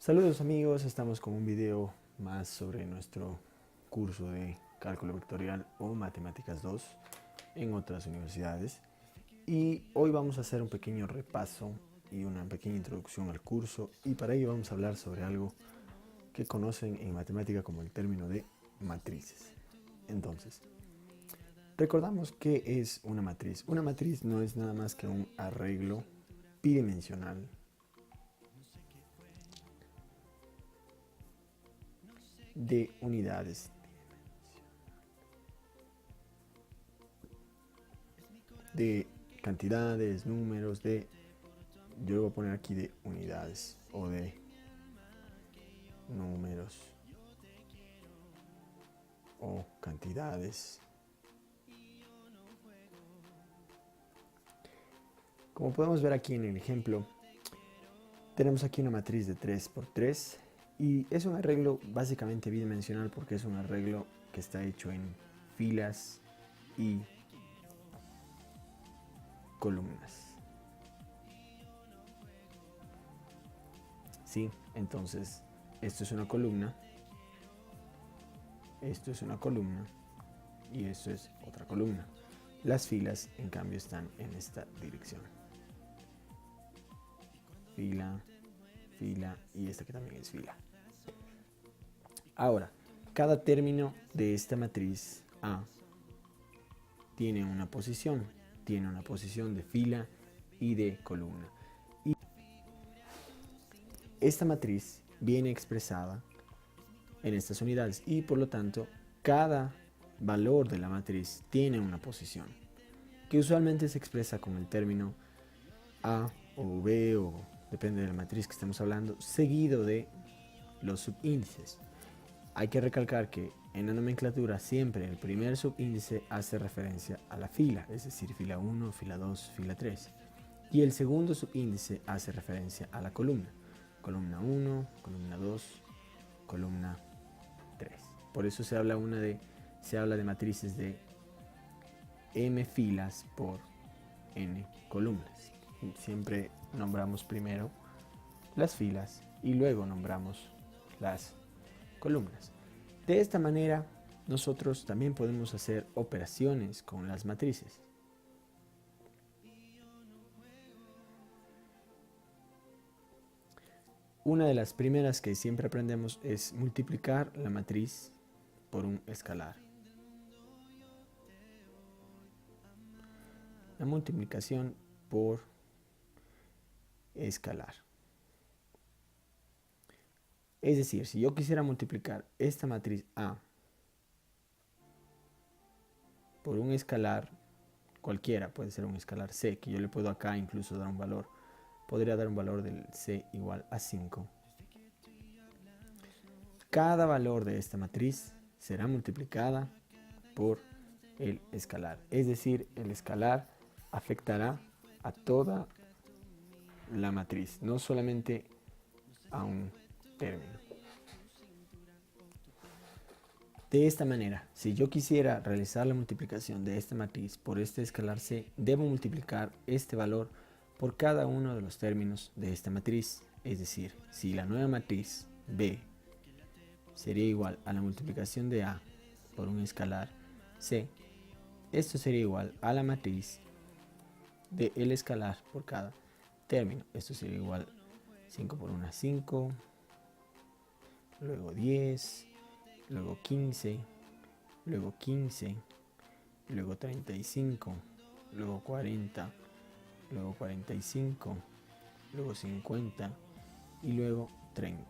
Saludos amigos, estamos con un video más sobre nuestro curso de cálculo vectorial o matemáticas 2 en otras universidades, y hoy vamos a hacer un pequeño repaso y una pequeña introducción al curso, y para ello vamos a hablar sobre algo que conocen en matemática como el término de matrices. Entonces, recordamos qué es una matriz. Una matriz no es nada más que un arreglo bidimensional de unidades, de cantidades, números, yo voy a poner aquí de unidades o de números o cantidades. Como podemos ver aquí en el ejemplo, tenemos aquí una matriz de 3 por 3 y es un arreglo básicamente bidimensional porque es un arreglo que está hecho en filas y columnas. ¿Sí? Entonces, esto es una columna, esto es una columna y esto es otra columna. Las filas, en cambio, están en esta dirección. Fila, fila y esta que también es fila. Ahora, cada término de esta matriz A tiene una posición de fila y de columna. Y esta matriz viene expresada en estas unidades y por lo tanto cada valor de la matriz tiene una posición que usualmente se expresa con el término A o B, o depende de la matriz que estemos hablando, seguido de los subíndices. Hay que recalcar que en la nomenclatura siempre el primer subíndice hace referencia a la fila, es decir, fila 1, fila 2, fila 3. Y el segundo subíndice hace referencia a la columna. Columna 1, columna 2, columna 3. Por eso se habla de matrices de m filas por n columnas. Siempre nombramos primero las filas y luego nombramos las columnas. De esta manera, nosotros también podemos hacer operaciones con las matrices. Una de las primeras que siempre aprendemos es multiplicar la matriz por un escalar. La multiplicación por escalar. Es decir, si yo quisiera multiplicar esta matriz A por un escalar cualquiera, puede ser un escalar C, que yo le puedo acá incluso dar un valor, podría dar un valor del C igual a 5. Cada valor de esta matriz será multiplicada por el escalar. Es decir, el escalar afectará a toda la matriz, no solamente a un término. De esta manera, si yo quisiera realizar la multiplicación de esta matriz por este escalar C, debo multiplicar este valor por cada uno de los términos de esta matriz. Es decir, si la nueva matriz B sería igual a la multiplicación de A por un escalar C, esto sería igual a la matriz de el escalar por cada término. Esto sería igual 5 por 1, 5, luego 10, luego 15, luego 15, luego 35, luego 40, luego 45, luego 50 y luego 30.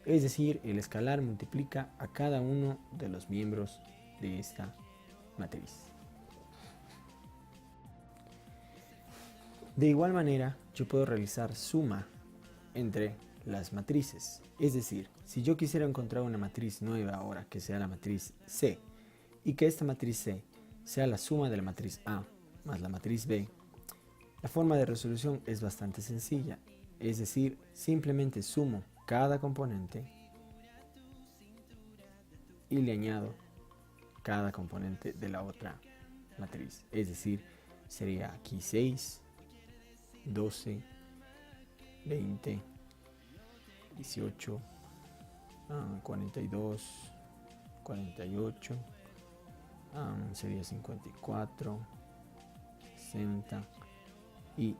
Es decir, el escalar multiplica a cada uno de los miembros de esta matriz. De igual manera, yo puedo realizar suma entre las matrices. Es decir, si yo quisiera encontrar una matriz nueva ahora, que sea la matriz C, y que esta matriz C sea la suma de la matriz A más la matriz B, la forma de resolución es bastante sencilla. Es decir, simplemente sumo cada componente y le añado cada componente de la otra matriz. Es decir, sería aquí 6, 12, 20, 18, 42, 48, sería 54, 60 y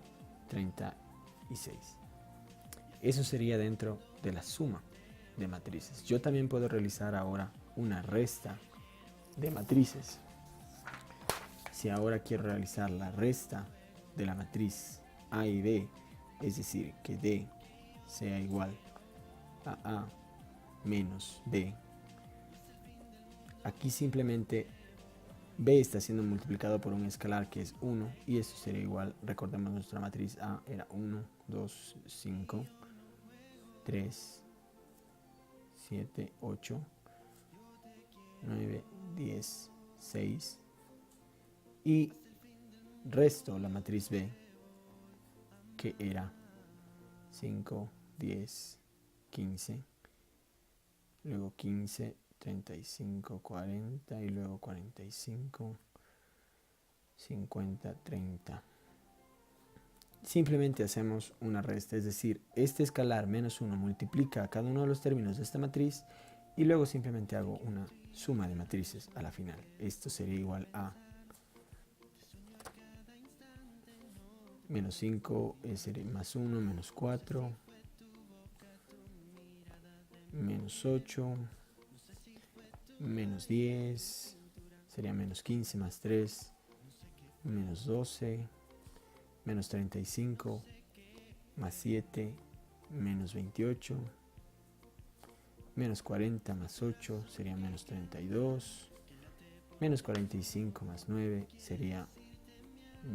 36. Eso sería dentro de la suma de matrices. Yo también puedo realizar ahora una resta de matrices. Si ahora quiero realizar la resta de la matriz A y B, es decir, que D sea igual a A menos B, aquí simplemente B está siendo multiplicado por un escalar que es 1 y esto sería igual, recordemos nuestra matriz A era 1, 2, 5, 3, 7, 8, 9, 10, 6 y resto la matriz B que era 5, 10, 15, luego 15, 35, 40 y luego 45, 50, 30. Simplemente hacemos una resta, es decir, este escalar menos 1 multiplica a cada uno de los términos de esta matriz y luego simplemente hago una suma de matrices a la final. Esto sería igual a menos 5 sería más 1, menos 4, menos 8, menos 10, sería menos 15 más 3, menos 12, menos 35, más 7, menos 28, menos 40 más 8 sería menos 32, menos 45 más 9 sería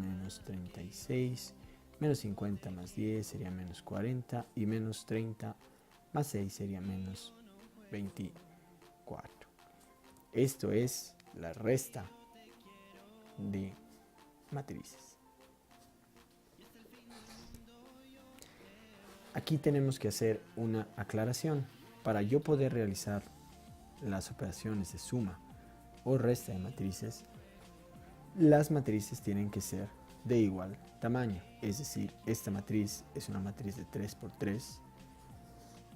menos 36, menos 50 más 10 sería menos 40 y menos 30 más 6 sería menos 24. Esto es la resta de matrices. Aquí tenemos que hacer una aclaración. Para yo poder realizar las operaciones de suma o resta de matrices, las matrices tienen que ser de igual tamaño. Es decir, esta matriz es una matriz de 3 por 3,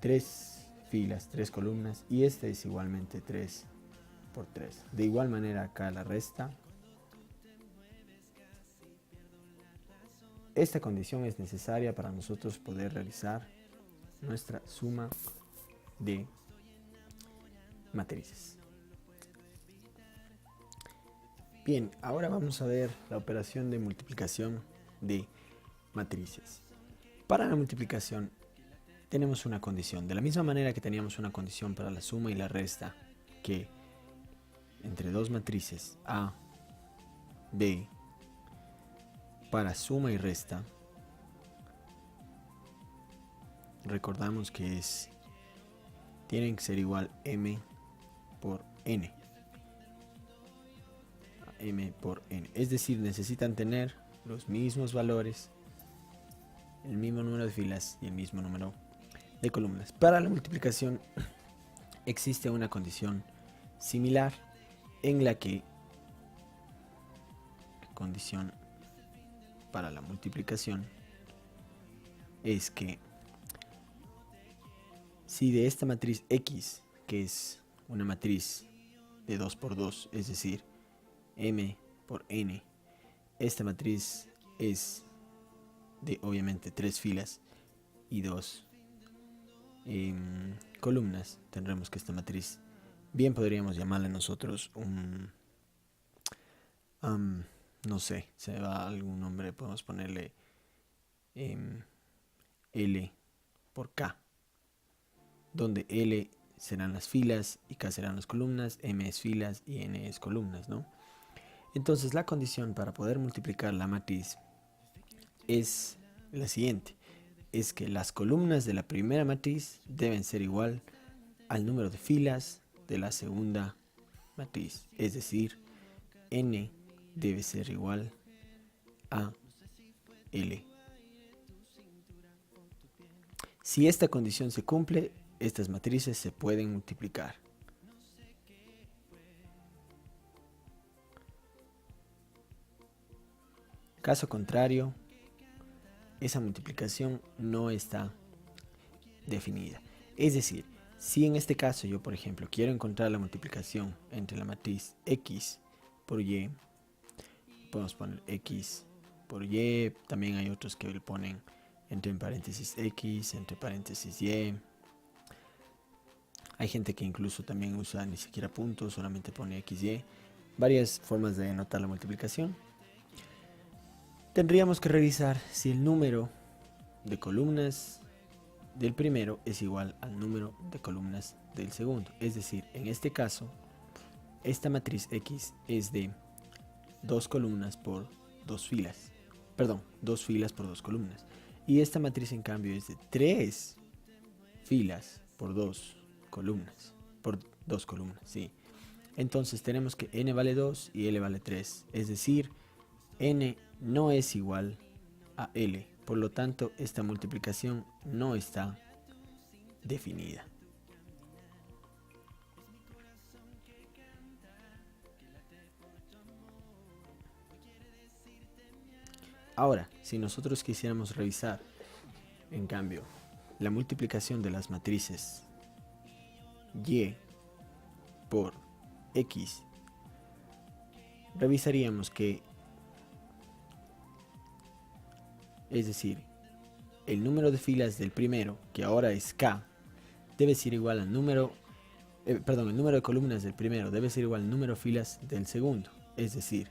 3 filas, 3 columnas, y esta es igualmente 3 por 3. De igual manera acá la resta. Esta condición es necesaria para nosotros poder realizar nuestra suma de matrices. Bien, ahora vamos a ver la operación de multiplicación de matrices. Para la multiplicación tenemos una condición. De la misma manera que teníamos una condición para la suma y la resta, que entre dos matrices A, B, para suma y resta, recordamos que tienen que ser igual M por N. M por N. Es decir, necesitan tener los mismos valores, el mismo número de filas y el mismo número de columnas. Para la multiplicación existe una condición similar en la que condición para la multiplicación es que si de esta matriz X, que es una matriz de 2 por 2, es decir, M por N, esta matriz es de obviamente 3 filas y 2 columnas, tendremos que esta matriz bien podríamos llamarla nosotros no sé, se me va algún nombre, podemos ponerle L por K, donde L serán las filas y K serán las columnas, M es filas y N es columnas, ¿no? Entonces la condición para poder multiplicar la matriz es la siguiente, es que las columnas de la primera matriz deben ser igual al número de filas de la segunda matriz, es decir, N debe ser igual a L. Si esta condición se cumple, estas matrices se pueden multiplicar. Caso contrario, esa multiplicación no está definida. Es decir, si en este caso yo, por ejemplo, quiero encontrar la multiplicación entre la matriz X por Y, podemos poner X por Y. También hay otros que le ponen entre paréntesis X, entre paréntesis Y. Hay gente que incluso también usa ni siquiera puntos, solamente pone XY. Varias formas de anotar la multiplicación. Tendríamos que revisar si el número de columnas del primero es igual al número de columnas del segundo. Es decir, en este caso, esta matriz X es de 2 columnas por 2 filas. Perdón, 2 filas por 2 columnas. Y esta matriz en cambio es de 3 filas por 2 columnas. Por 2 columnas, sí. Entonces tenemos que n vale 2 y l vale 3. Es decir, n no es igual a l. Por lo tanto, esta multiplicación no está definida. Ahora, si nosotros quisiéramos revisar, en cambio, la multiplicación de las matrices Y por X, revisaríamos que, es decir, el número de filas del primero, que ahora es K, debe ser igual al número, el número de columnas del primero debe ser igual al número de filas del segundo. Es decir,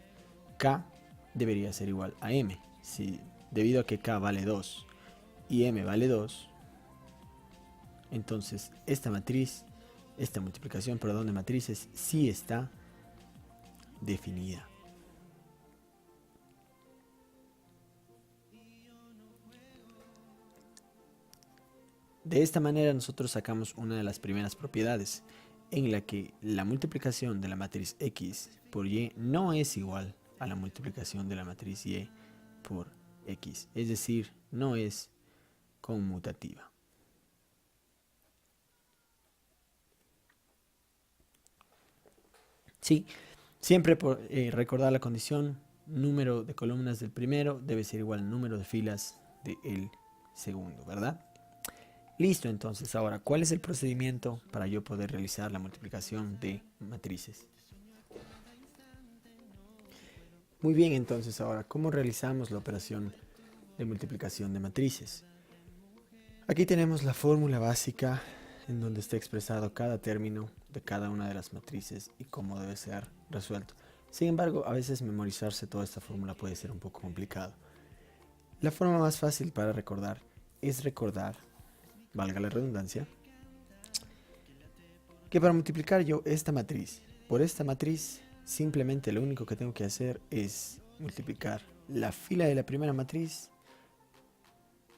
K debería ser igual a M. Si, debido a que K vale 2 y M vale 2, entonces esta multiplicación de matrices sí está definida. De esta manera nosotros sacamos una de las primeras propiedades, en la que la multiplicación de la matriz X por Y no es igual a la multiplicación de la matriz Y por X, es decir, no es conmutativa. Sí, siempre por recordar la condición, número de columnas del primero debe ser igual al número de filas del segundo, ¿verdad? Listo, entonces ahora, ¿cuál es el procedimiento para yo poder realizar la multiplicación de matrices? Muy bien, entonces ahora, ¿cómo realizamos la operación de multiplicación de matrices? Aquí tenemos la fórmula básica en donde está expresado cada término de cada una de las matrices y cómo debe ser resuelto. Sin embargo, a veces memorizarse toda esta fórmula puede ser un poco complicado. La forma más fácil para recordar es recordar, valga la redundancia, que para multiplicar yo esta matriz por esta matriz, simplemente lo único que tengo que hacer es multiplicar la fila de la primera matriz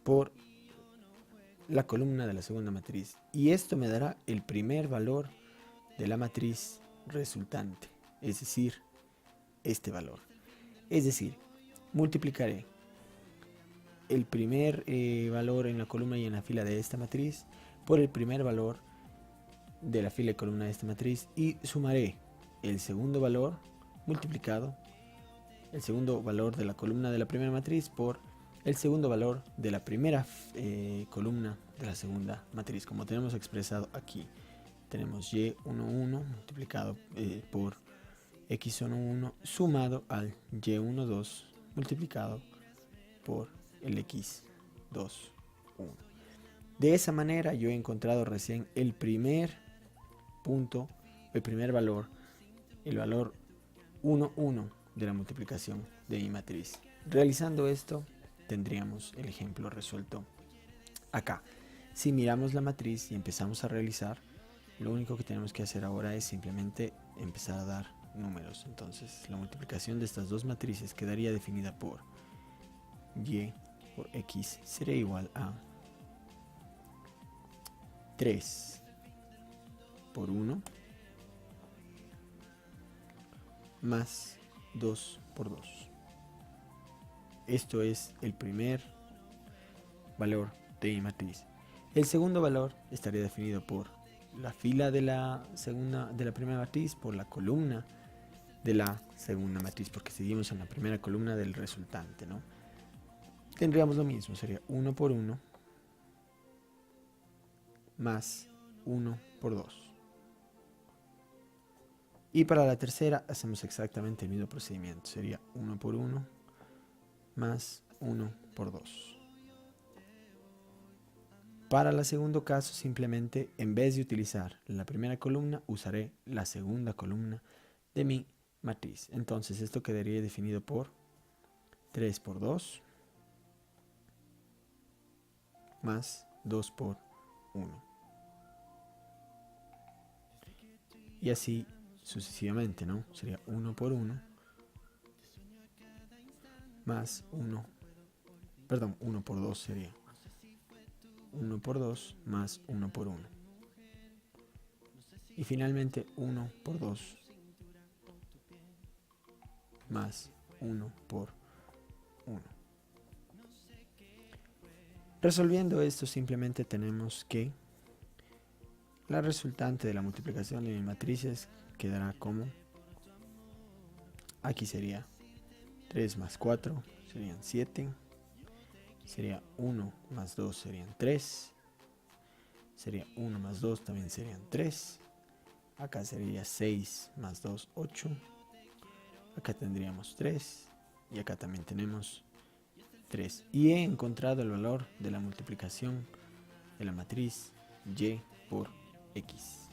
por la columna de la segunda matriz, y esto me dará el primer valor de la matriz resultante, es decir, este valor. Es decir, multiplicaré el primer valor en la columna y en la fila de esta matriz por el primer valor de la fila y columna de esta matriz, y sumaré el segundo valor multiplicado, el segundo valor de la columna de la primera matriz por el segundo valor de la primera columna de la segunda matriz, como tenemos expresado aquí. Tenemos y11 multiplicado por x11 sumado al y12 multiplicado por el x21. De esa manera yo he encontrado recién el primer punto, el primer valor, el valor 1, 1 de la multiplicación de mi matriz. Realizando esto, tendríamos el ejemplo resuelto acá. Si miramos la matriz y empezamos a realizar, lo único que tenemos que hacer ahora es simplemente empezar a dar números. Entonces, la multiplicación de estas dos matrices quedaría definida por y por x será igual a 3 por 1 más 2 por 2. Esto es el primer valor de mi matriz. El segundo valor estaría definido por la fila de la primera matriz por la columna de la segunda matriz, porque seguimos en la primera columna del resultante, ¿no? tendríamos lo mismo, sería 1 por 1 más 1 por 2. Y para la tercera hacemos exactamente el mismo procedimiento, sería 1 por 1 más 1 por 2. Para el segundo caso, simplemente en vez de utilizar la primera columna, usaré la segunda columna de mi matriz. Entonces esto quedaría definido por 3 por 2 más 2 por 1. Y así sucesivamente, ¿no? Sería 1 por 1 más 1, perdón, 1 por 2 sería 1 por 2 más 1 por 1. Y finalmente 1 por 2 más 1 por 1. Resolviendo esto, simplemente tenemos que la resultante de la multiplicación de mis matrices quedará como, aquí sería 3 más 4 serían 7, sería 1 más 2 serían 3, sería 1 más 2 también serían 3, acá sería 6 más 2, 8, acá tendríamos 3 y acá también tenemos 3. Y he encontrado el valor de la multiplicación de la matriz y por x.